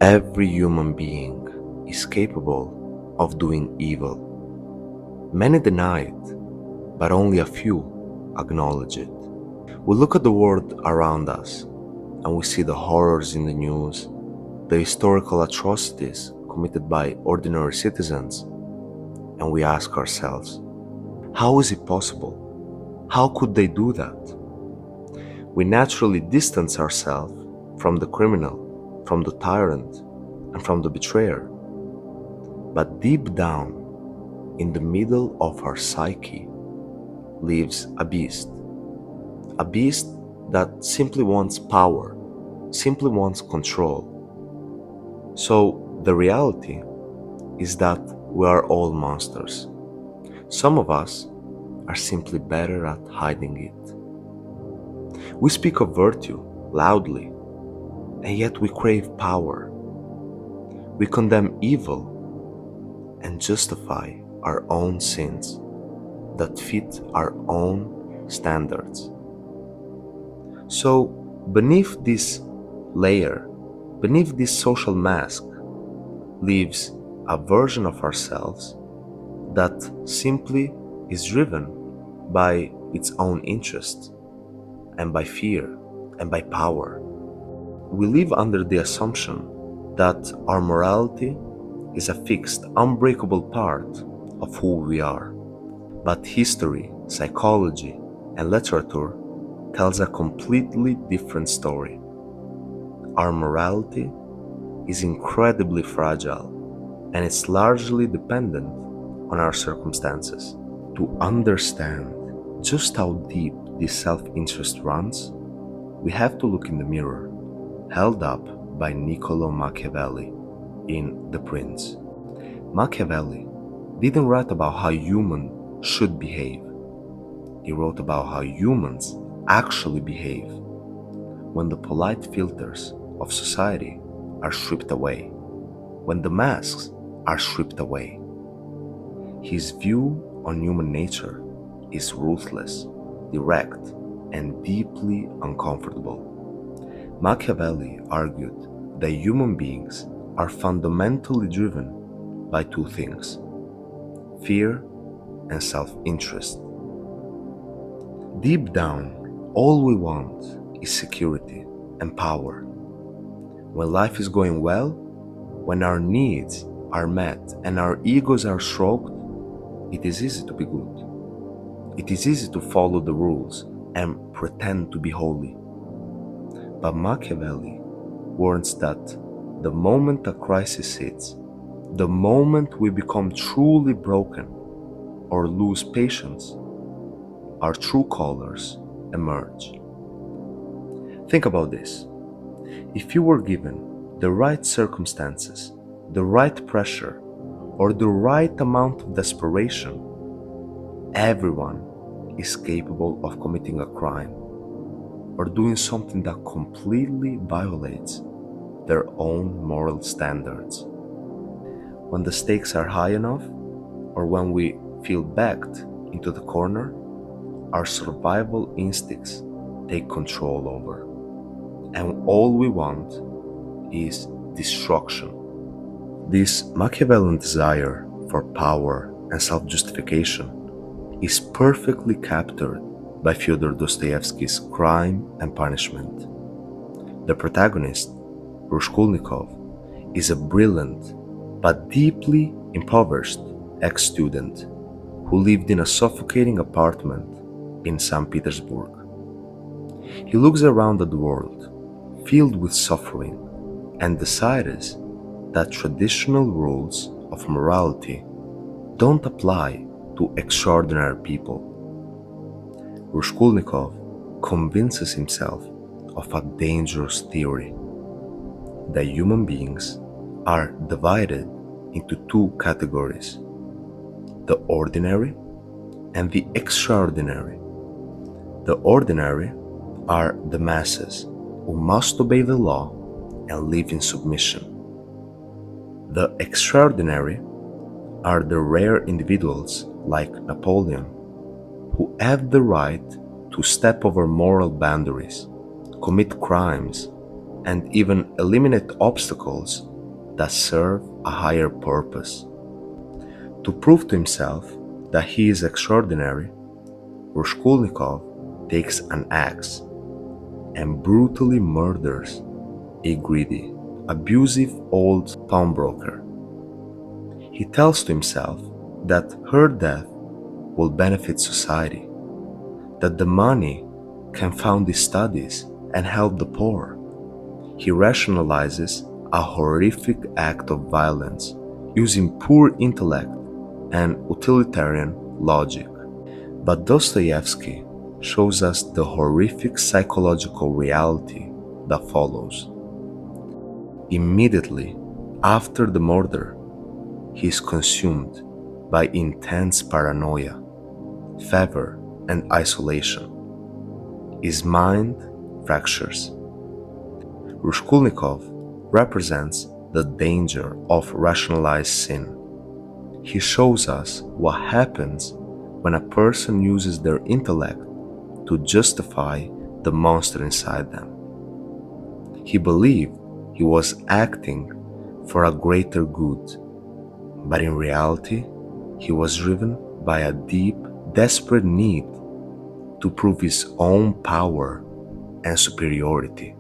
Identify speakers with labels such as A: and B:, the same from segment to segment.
A: Every human being is capable of doing evil. Many deny it, but only a few acknowledge it. We look at the world around us and we see the horrors in the news, the historical atrocities committed by ordinary citizens, and we ask ourselves, how is it possible? How could they do that? We naturally distance ourselves from the criminal, from the tyrant, and from the betrayer. But deep down, in the middle of our psyche, lives a beast that simply wants power, simply wants control. So the reality is that we are all monsters. Some of us are simply better at hiding it. We speak of virtue loudly, and yet we crave power. We condemn evil and justify our own sins that fit our own standards. So, beneath this layer, beneath this social mask, lives a version of ourselves that simply is driven by its own interests and by fear and by power. We live under the assumption that our morality is a fixed, unbreakable part of who we are. But history, psychology, and literature tells a completely different story. Our morality is incredibly fragile, and it's largely dependent on our circumstances. To understand just how deep this self-interest runs, we have to look in the mirror, held up by Niccolò Machiavelli in The Prince. Machiavelli didn't write about how humans should behave. He wrote about how humans actually behave when the polite filters of society are stripped away, when the masks are stripped away. His view on human nature is ruthless, direct, and deeply uncomfortable. Machiavelli argued that human beings are fundamentally driven by two things: fear and self-interest. Deep down, all we want is security and power. When life is going well, when our needs are met and our egos are stroked, it is easy to be good. It is easy to follow the rules and pretend to be holy. But Machiavelli warns that the moment a crisis hits, the moment we become truly broken or lose patience, our true colors emerge. Think about this. If you were given the right circumstances, the right pressure, or the right amount of desperation, everyone is capable of committing a crime or doing something that completely violates their own moral standards. When the stakes are high enough, or when we feel backed into the corner, our survival instincts take control over. And all we want is destruction. This Machiavellian desire for power and self-justification is perfectly captured by Fyodor Dostoevsky's Crime and Punishment. The protagonist, Raskolnikov, is a brilliant but deeply impoverished ex-student who lived in a suffocating apartment in St. Petersburg. He looks around at the world, filled with suffering, and decides that traditional rules of morality don't apply to extraordinary people. Raskolnikov convinces himself of a dangerous theory: that human beings are divided into two categories: the ordinary and the extraordinary. The ordinary are the masses who must obey the law and live in submission. The extraordinary are the rare individuals like Napoleon who have the right to step over moral boundaries, commit crimes, and even eliminate obstacles that serve a higher purpose. To prove to himself that he is extraordinary, Raskolnikov takes an axe and brutally murders a greedy, abusive old pawnbroker. He tells to himself that her death will benefit society, that the money can fund his studies and help the poor. He rationalizes a horrific act of violence using poor intellect and utilitarian logic. But Dostoevsky shows us the horrific psychological reality that follows. Immediately after the murder, he is consumed by intense paranoia, fever, and isolation. His mind fractures. Raskolnikov represents the danger of rationalized sin. He shows us what happens when a person uses their intellect to justify the monster inside them. He believed he was acting for a greater good, but in reality, he was driven by a deep, desperate need to prove his own power and superiority.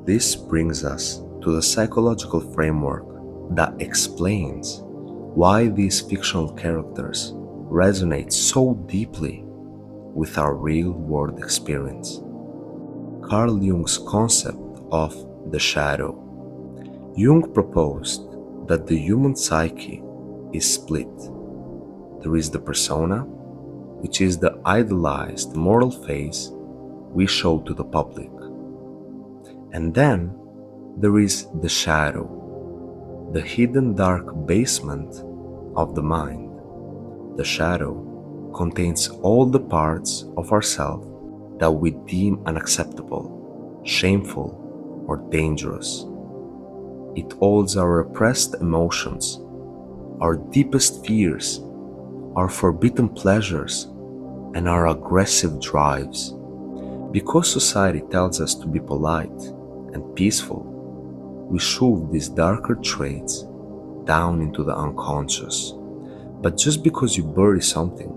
A: This brings us to the psychological framework that explains why these fictional characters resonate so deeply with our real-world experience. Carl Jung's concept of the shadow. Jung proposed that the human psyche is split. There is the persona, which is the idealized moral face we show to the public. And then there is the shadow, the hidden dark basement of the mind. The shadow contains all the parts of ourselves that we deem unacceptable, shameful, or dangerous. It holds our repressed emotions, our deepest fears, our forbidden pleasures, and our aggressive drives. Because society tells us to be polite and peaceful, we shove these darker traits down into the unconscious. But just because you bury something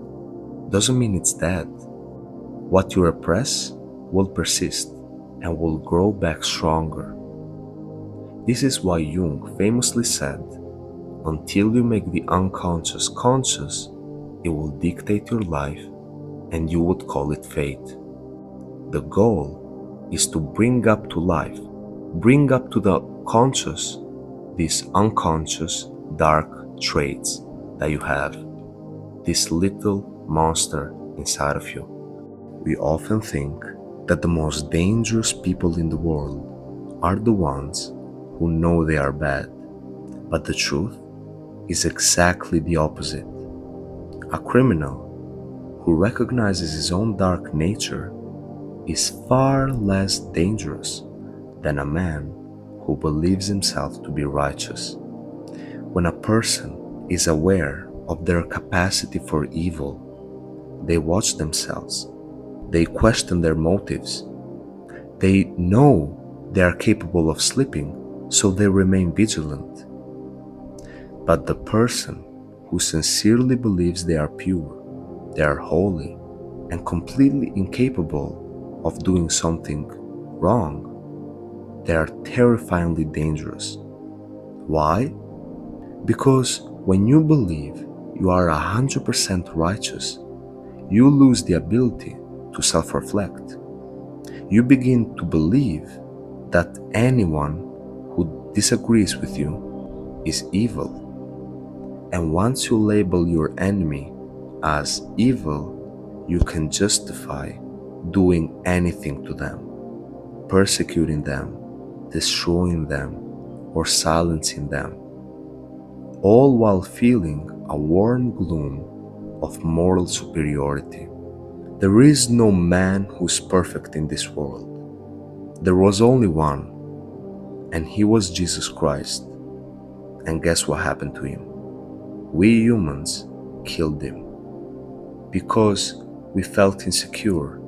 A: doesn't mean it's dead. What you repress will persist and will grow back stronger. This is why Jung famously said, "Until you make the unconscious conscious, it will dictate your life and you would call it fate." The goal is to bring up to life, bring up to the conscious, these unconscious dark traits that you have, this little monster inside of you. We often think that the most dangerous people in the world are the ones who know they are bad, but the truth is exactly the opposite. A criminal who recognizes his own dark nature is far less dangerous than a man who believes himself to be righteous. When a person is aware of their capacity for evil, they watch themselves, they question their motives, they know they are capable of slipping, so they remain vigilant. But the person who sincerely believes they are pure, they are holy, and completely incapable of doing something wrong, they are terrifyingly dangerous. Why? Because when you believe you are 100% righteous, you lose the ability to self-reflect. You begin to believe that anyone who disagrees with you is evil. And once you label your enemy as evil, you can justify doing anything to them, persecuting them, destroying them, or silencing them, all while feeling a warm gloom of moral superiority. There is no man who's perfect in this world. There was only one, and he was Jesus Christ. And guess what happened to him? We humans killed him because we felt insecure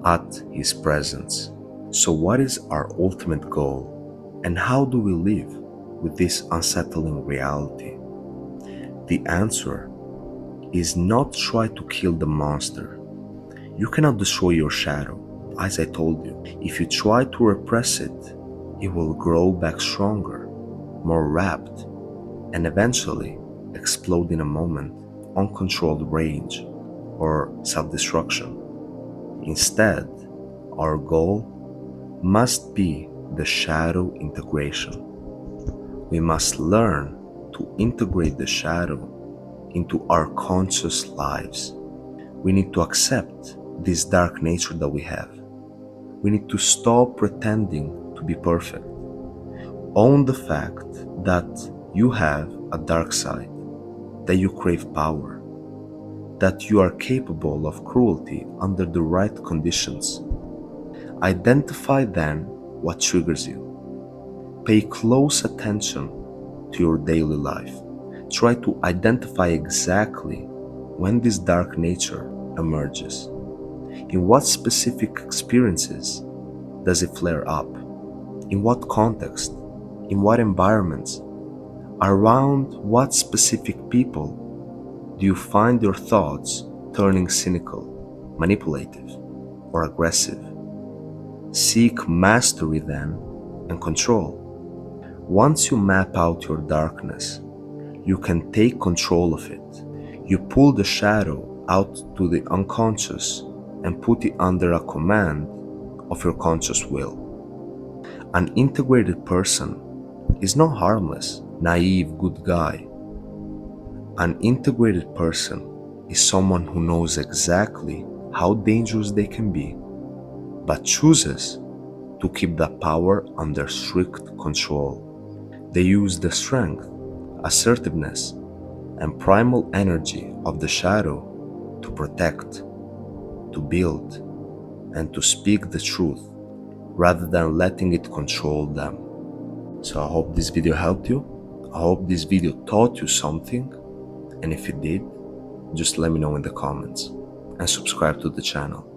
A: at his presence. So what is our ultimate goal, and how do we live with this unsettling reality? The answer is not try to kill the monster. You cannot destroy your shadow. As I told you, if you try to repress it, it will grow back stronger, more wrapped, and eventually explode in a moment, uncontrolled rage or self-destruction. Instead, our goal must be the shadow integration. We must learn to integrate the shadow into our conscious lives. We need to accept this dark nature that we have. We need to stop pretending to be perfect. Own the fact that you have a dark side, that you crave power, that you are capable of cruelty under the right conditions. Identify then what triggers you. Pay close attention to your daily life. Try to identify exactly when this dark nature emerges. In what specific experiences does it flare up? In what context? In what environments? Around what specific people do you find your thoughts turning cynical, manipulative, or aggressive? Seek mastery then and control. Once you map out your darkness, you can take control of it. You pull the shadow out to the unconscious and put it under a command of your conscious will. An integrated person is not harmless, naive, good guy. An integrated person is someone who knows exactly how dangerous they can be, but chooses to keep that power under strict control. They use the strength, assertiveness, and primal energy of the shadow to protect, to build, and to speak the truth rather than letting it control them. So I hope this video helped you. I hope this video taught you something, and if it did, just let me know in the comments and subscribe to the channel.